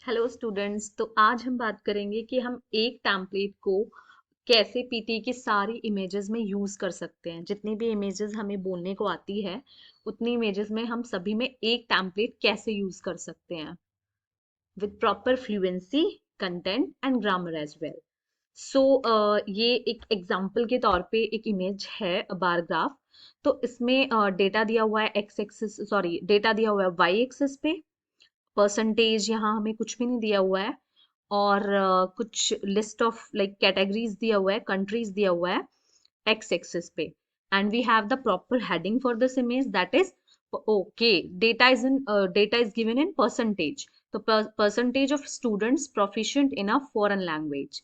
Hello students. तो आज हम बात करेंगे कि हम एक टेम्पलेट को कैसे पीटी की सारी इमेजेस में यूज कर सकते हैं। जितनी भी इमेजेस हमें बोलने को आती है उतनी इमेजेस में हम सभी में एक टेम्पलेट कैसे यूज कर सकते हैं with proper fluency, content and grammar as well. So ये एक एग्जाम्पल के तौर पे एक इमेज है, बार ग्राफ। तो इसमें डेटा दिया हुआ है एक्स एक्सिस, सॉरी डेटा दिया हुआ है वाई एक्सिस पे। परसेंटेज यहाँ हमें कुछ भी नहीं दिया हुआ है। और कुछ लिस्ट ऑफ लाइक कैटेगरीज दिया हुआ है, कंट्रीज दिया हुआ है एक्स एक्सिस पे। And we have the proper heading for this image, that is okay, data is given in percentage. तो percentage of students proficient in a foreign language.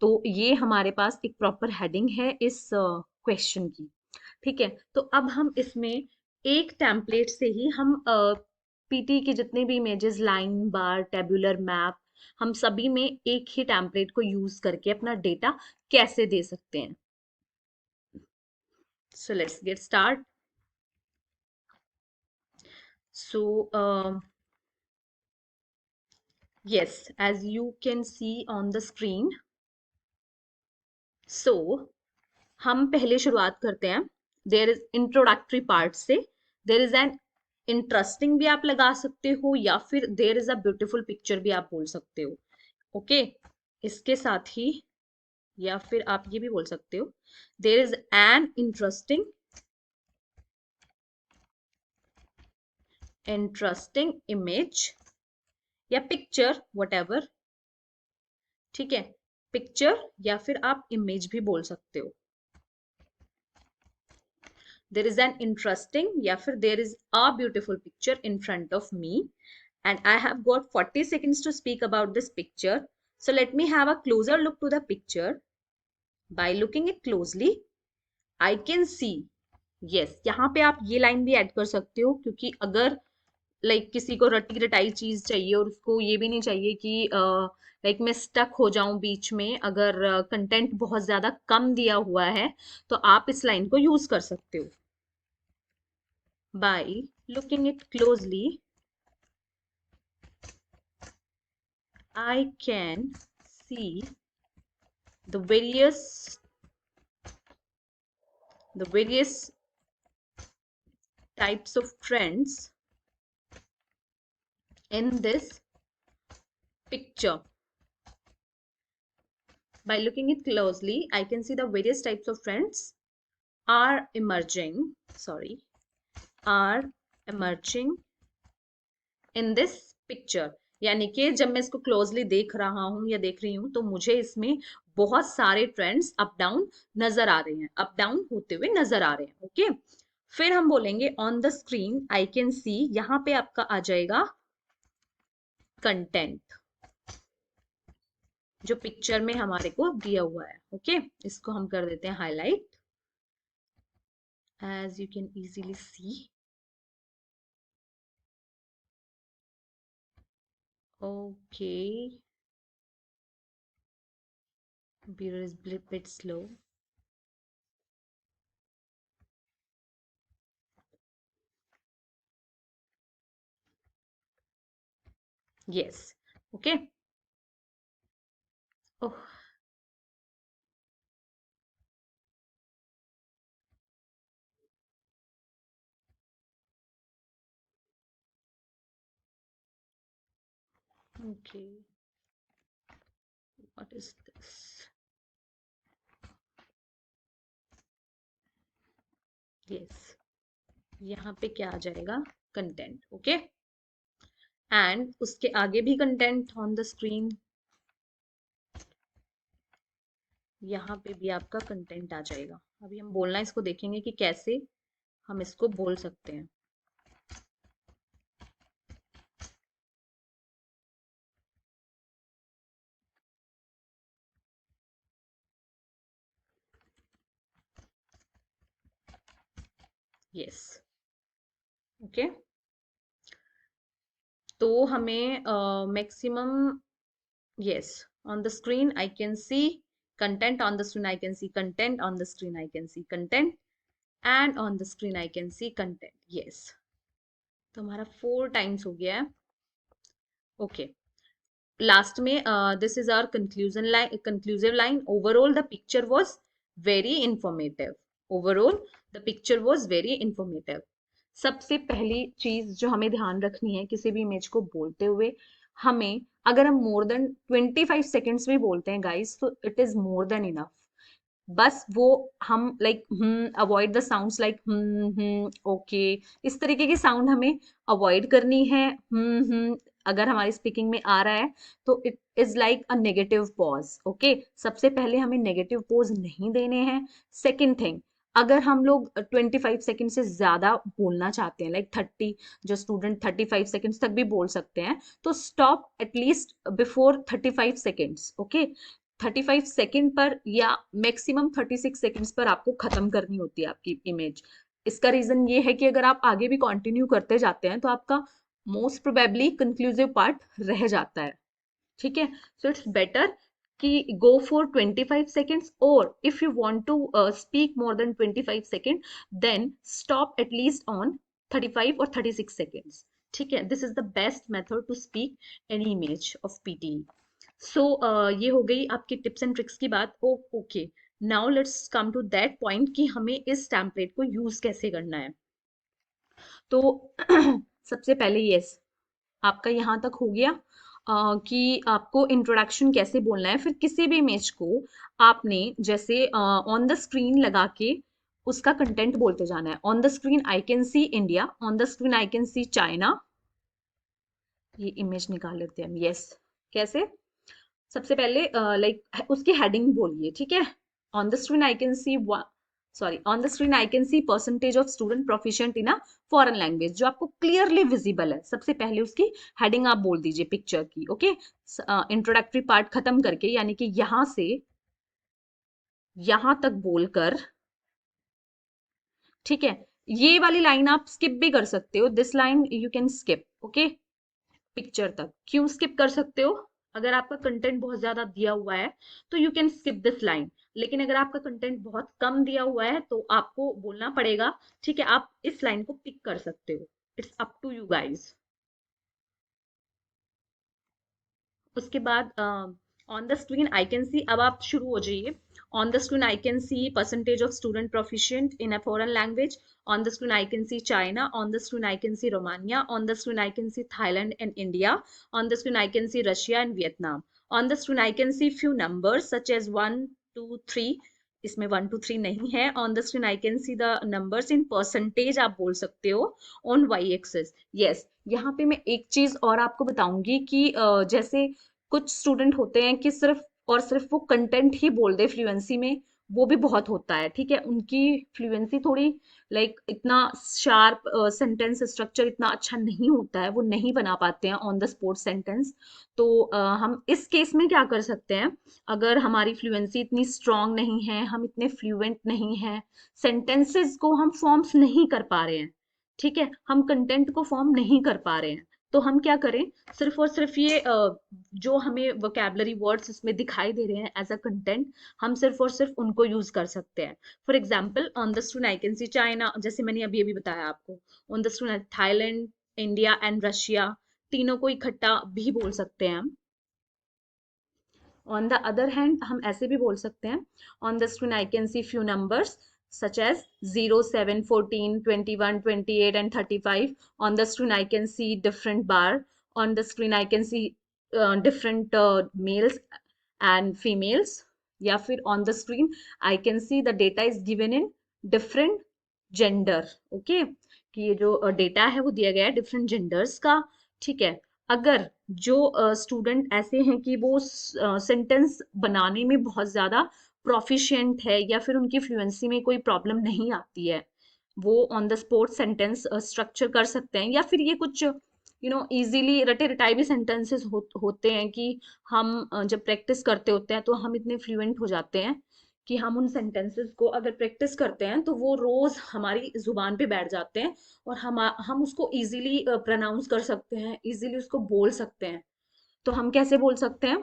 तो ये हमारे पास एक प्रॉपर हेडिंग है इस क्वेश्चन की। ठीक है, तो अब हम इसमें एक टेम्पलेट से ही हम पीटी के जितने भी इमेजेस, लाइन बार, टेबुलर मैप, हम सभी में एक ही टेम्पलेट को यूज करके अपना डेटा कैसे दे सकते हैं। So let's get start. So yes, as you can see on the screen. So हम पहले शुरुआत करते हैं। देयर इज इंट्रोडक्टरी पार्ट से। देयर इज एन इंटरेस्टिंग भी आप लगा सकते हो, या फिर there is a beautiful picture भी आप बोल सकते हो। ओके, इसके साथ ही या फिर आप ये भी बोल सकते हो, there is an interesting image या पिक्चर, whatever। ठीक है, पिक्चर या फिर आप इमेज भी बोल सकते हो। देर इज एन इंटरेस्टिंग या फिर there is a beautiful picture in front of me, and I have got 40 seconds to speak about this picture. So let me have a closer look to the picture. By looking it closely, I can see, yes, यहाँ पे आप ये line भी add कर सकते हो, क्योंकि अगर लाइक किसी को रटी रटाई चीज चाहिए और उसको ये भी नहीं चाहिए कि लाइक मैं स्टक हो जाऊं बीच में, अगर कंटेंट बहुत ज्यादा कम दिया हुआ है, तो आप इस लाइन को यूज कर सकते हो। By looking it closely, I can see the various types of trends in this picture. By looking it closely, I can see the various types of trends are emerging, are emerging in this picture। यानी कि जब मैं इसको closely देख रहा हूं या देख रही हूं, तो मुझे इसमें बहुत सारे ट्रेंड्स अप डाउन नजर आ रहे हैं, अप डाउन होते हुए नजर आ रहे हैं। ओके, फिर हम बोलेंगे on the screen I can सी, यहां पे आपका आ जाएगा कंटेंट, जो पिक्चर में हमारे को दिया हुआ है। ओके, इसको हम कर देते हैं highlight, as you can easily see. Okay, beer is a bit slow. Yes, okay. Oh, okay. What is this? Yes, यहाँ पे क्या आ जाएगा? कंटेंट। ओके, एंड उसके आगे भी कंटेंट ऑन द स्क्रीन, यहाँ पे भी आपका कंटेंट आ जाएगा। अभी हम बोलना इसको देखेंगे कि कैसे हम इसको बोल सकते हैं। Yes, okay. तो हमें maximum, yes, on the screen I can see content, on the screen I can see content, on the screen I can see content, and on the screen I can see content। yes, तो हमारा 4 times हो गया है। Okay, last में this is our conclusive line, overall the picture was very informative. Overall the picture was very informative. सबसे पहली चीज जो हमें ध्यान रखनी है किसी भी इमेज को बोलते हुए, हमें अगर हम मोर देन 25 सेकेंड्स में बोलते हैं गाइस, तो it is more than enough. बस वो हम like avoid the sounds like okay, इस तरीके की साउंड हमें अवॉइड करनी है। अगर हमारी स्पीकिंग में आ रहा है तो it is like a negative pause. Okay, सबसे पहले हमें नेगेटिव पॉज नहीं देने हैं। सेकेंड थिंग, अगर हम लोग 25 सेकेंड से ज्यादा बोलना चाहते हैं, लाइक 30, जो स्टूडेंट 35 सेकेंड्स तक भी बोल सकते हैं, तो stop at least before 35 seconds. Okay, 35 second पर या मैक्सिमम 36 सेकेंड्स पर आपको खत्म करनी होती है आपकी इमेज। इसका रीजन ये है कि अगर आप आगे भी कंटिन्यू करते जाते हैं तो आपका मोस्ट प्रोबेबली कंक्लूसिव पार्ट रह जाता है। ठीक है, सो इट्स बेटर कि गो फॉर 25 सेकेंड्स, और if you want to speak more than 25 second, then stop at least on 35 और 36 सेकेंड्स। ठीक है, this is the best method to speak any image of PT. So ये हो गई आपकी टिप्स एंड ट्रिक्स की बात। Okay, now let's come to that point कि हमें इस टेम्पलेट को यूज कैसे करना है। तो सबसे पहले यस, आपका यहाँ तक हो गया कि आपको इंट्रोडक्शन कैसे बोलना है। फिर किसी भी इमेज को आपने जैसे ऑन द स्क्रीन लगा के उसका कंटेंट बोलते जाना है। On the screen I can C India, on the screen I can see China. ये इमेज निकाल लेते हैं हम। यस, कैसे? सबसे पहले लाइक उसकी हेडिंग बोलिए। ठीक है, on the screen I can C, sorry, on the screen I can see percentage of student proficient in a foreign language, जो आपको क्लियरली विजिबल है। सबसे पहले उसकी हेडिंग आप बोल दीजिए पिक्चर की। ओके, इंट्रोडक्टरी पार्ट खत्म करके, यानी कि यहां से यहां तक बोलकर, ठीक है, ये वाली लाइन आप स्किप भी कर सकते हो। This line you can skip. Okay, picture तक क्यों स्किप कर सकते हो? अगर आपका कंटेंट बहुत ज्यादा दिया हुआ है तो you can skip this line, लेकिन अगर आपका कंटेंट बहुत कम दिया हुआ है तो आपको बोलना पड़ेगा। ठीक है, आप इस लाइन को पिक कर सकते हो। It's up to you guys. उसके बाद on the screen I can see, अब आप शुरू हो जाइए। On the screen I can see percentage of student proficient in a foreign language, on the screen I can see China, on the screen I can see Romania, on the screen I can see Thailand and India, on the screen I can see Russia and Vietnam, on the screen I can see few numbers such as 1 2 3। इसमें 1 2 3 नहीं है। On the screen I can see the numbers in percentage आप बोल सकते हो on Y access. Yes, यहाँ पे मैं एक चीज और आपको बताऊंगी कि जैसे कुछ स्टूडेंट होते हैं कि सिर्फ और सिर्फ वो कंटेंट ही बोल दे फ्लुएंसी में, वो भी बहुत होता है। ठीक है, उनकी फ्लुएंसी थोड़ी लाइक इतना शार्प, सेंटेंस स्ट्रक्चर इतना अच्छा नहीं होता है, वो नहीं बना पाते हैं ऑन द स्पॉट सेंटेंस। तो हम इस केस में क्या कर सकते हैं, अगर हमारी फ्लुएंसी इतनी स्ट्रांग नहीं है, हम इतने फ्लुएंट नहीं हैं, सेंटेंसेस को हम फॉर्म्स नहीं कर पा रहे हैं, ठीक है, हम कंटेंट को फॉर्म नहीं कर पा रहे हैं, तो हम क्या करें, सिर्फ और सिर्फ ये जो हमें वोकैबलरी वर्ड्स इसमें दिखाई दे रहे हैं एज अ कंटेंट, हम सिर्फ और सिर्फ उनको यूज कर सकते हैं। For example, on the screen I can see China, जैसे मैंने अभी अभी बताया आपको। On the screen Thailand, India and Russia, तीनों को इकट्ठा भी बोल सकते हैं हम। ऑन द अदर हैंड हम ऐसे भी बोल सकते हैं, on the screen I can see few numbers such as 0 7 14 21 28 and 35. On the screen I can see different bar. On the screen I can see different males and females. या फिर on the screen I can see the data is given in different gender. Okay, कि ये जो data है वो दिया गया है डिफरेंट जेंडर्स का। ठीक है, अगर जो स्टूडेंट ऐसे हैं कि वो सेंटेंस बनाने में बहुत ज्यादा प्रोफिशिएंट है, या फिर उनकी फ्लुएंसी में कोई प्रॉब्लम नहीं आती है, वो on the spot sentence structure कर सकते हैं। या फिर ये कुछ इजीली रटे रटाए भी सेंटेंसेस होते हैं कि हम जब प्रैक्टिस करते होते हैं तो हम इतने फ्लुएंट हो जाते हैं कि हम उन सेंटेंसेस को अगर प्रैक्टिस करते हैं तो वो रोज हमारी जुबान पे बैठ जाते हैं, और हम उसको इजीली प्रोनाउंस कर सकते हैं, इजीली उसको बोल सकते हैं। तो हम कैसे बोल सकते हैं,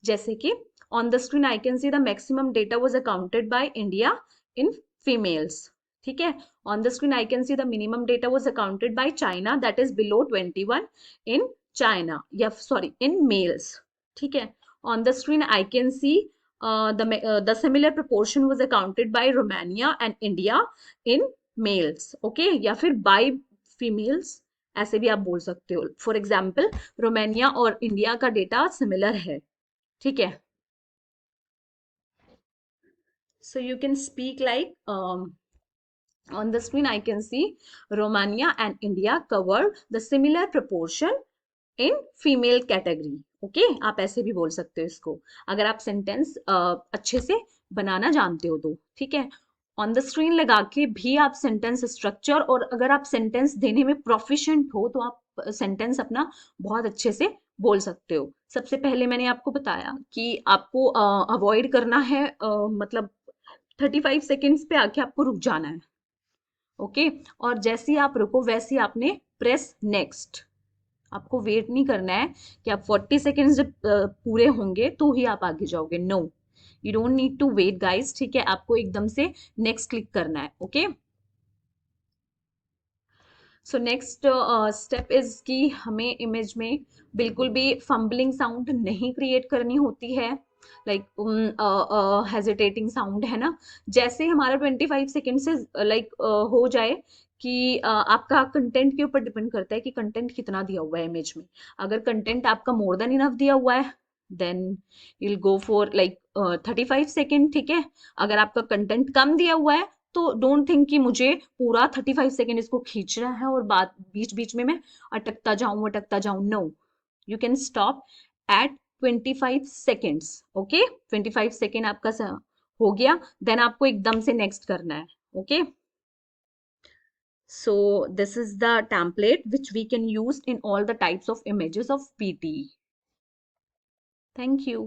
जैसे कि on the screen I can see the maximum data was accounted by India in females. ठीक है, on the screen I can see the minimum data was accounted by China that is below 21 in China, या sorry in males, ठीक है। On the screen I can see the similar proportion was accounted by Romania and India in males, okay, या फिर bye females, ऐसे भी आप बोल सकते हो। फॉर एग्जाम्पल रोमानिया और इंडिया का डेटा सिमिलर है, ठीक है। So you can speak like on the screen I can see Romania and India cover the similar proportion in female category. Okay okay? आप ऐसे भी बोल सकते हो इसको, अगर आप सेंटेंस अच्छे से बनाना जानते हो तो, ठीक है। ऑन द स्क्रीन लगा के भी आप सेंटेंस स्ट्रक्चर, और अगर आप सेंटेंस देने में प्रोफिशिएंट हो तो आप सेंटेंस अपना बहुत अच्छे से बोल सकते हो। सबसे पहले मैंने आपको बताया कि आपको अवॉइड करना है, मतलब 35 सेकेंड्स पे आके आपको रुक जाना है, ओके। और जैसे ही आप रुको वैसे ही आपने प्रेस नेक्स्ट, आपको वेट नहीं करना है कि आप 40 सेकेंड्स जब पूरे होंगे तो ही आप आगे जाओगे, no, you don't need to wait guys, ठीक है। आपको एकदम से नेक्स्ट क्लिक करना है, okay. So next step is कि हमें इमेज में बिल्कुल भी फंबलिंग साउंड नहीं क्रिएट करनी होती है, लाइक हेजिटेटिंग साउंड, है ना। जैसे हमारा 25 सेकेंड से लाइक हो जाए कि आपका कंटेंट के ऊपर डिपेंड करता है कि कंटेंट कितना दिया हुआ है इमेज में। अगर कंटेंट आपका मोर देन इनफ दिया हुआ है then you'll go for like 35 second, ठीक है। अगर आपका कंटेंट कम दिया हुआ है तो डोंट थिंक कि मुझे पूरा 35 सेकेंड इसको खींचना है और बाद बीच बीच में मैं अटकता जाऊं, no, you can stop at 25 seconds, okay. 25 second आपका हो गया, देन आपको एकदम से नेक्स्ट करना है, okay. So this is the template which we can use in all the types of images of PT. Thank you.